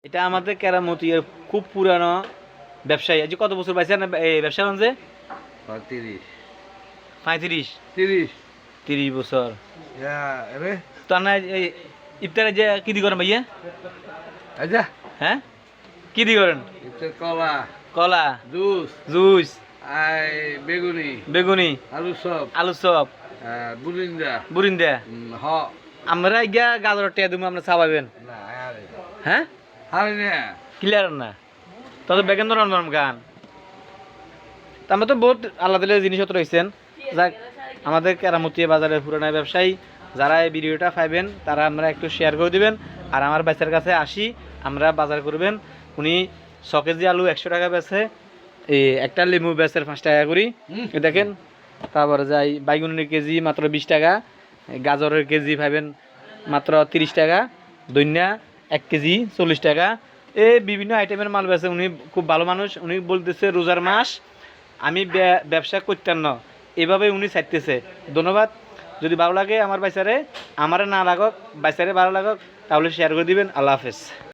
এটা আমাদের কেরামতির খুব পুরানো ব্যবসায়ী। আজ কত বছর পাইছে না এই ব্যবসা বাণিজ্যে? 30 35 30 30 বছর। রে তো না এই ইফতারে যে কি দি করেন ভাইয়া? আচ্ছা হ্যাঁ কি দি করেন? এটা কলা কলা, জুস জুস, আই বেগুনি বেগুনি, আলু সব আলু চপ, বুরিন্দা বুরিন্দা। হ আমরা গিয়া গাজরের টিয়া তুমি আমরা চাবাবেন। না আরে হ্যাঁ আরে না ক্লিয়ার না তবে বেগেন নরম নরম গান। তা আমরা তো বহুত আল্লাহ দিলে জিনিসপত্র রয়েছেন। যাক আমাদের কেরামতি বাজারের পুরানা ব্যবসায়ী যারা এই ভিডিওটা পাইবেন তারা আমরা একটু শেয়ার করে দিবেন। আর আমার বাচ্চার কাছে আসি আমরা বাজার করবেন। উনি 6 কেজি আলু 100 টাকা বেচে, এই একটা লেবু বেচের 5 টাকা করি। এই দেখেন, তারপরে যাই বাইগুনের কেজি মাত্র 20 টাকা, গাজরের কেজি পাইবেন মাত্র 30 টাকা, দইন্যা 1 কেজি 40 টাকা। এই বিভিন্ন আইটেমের মাল বেচে উনি। খুব ভালো মানুষ। উনি বলতেছে রোজার মাস আমি ব্যবসা করতেন না, এভাবে উনি চাইতেছে। ধন্যবাদ। যদি ভালো লাগে আমার বাইসারে, আমারে না লাগক, বাইসারে ভালো লাগক, তাহলে শেয়ার করে দিবেন। আল্লাহ হাফেজ।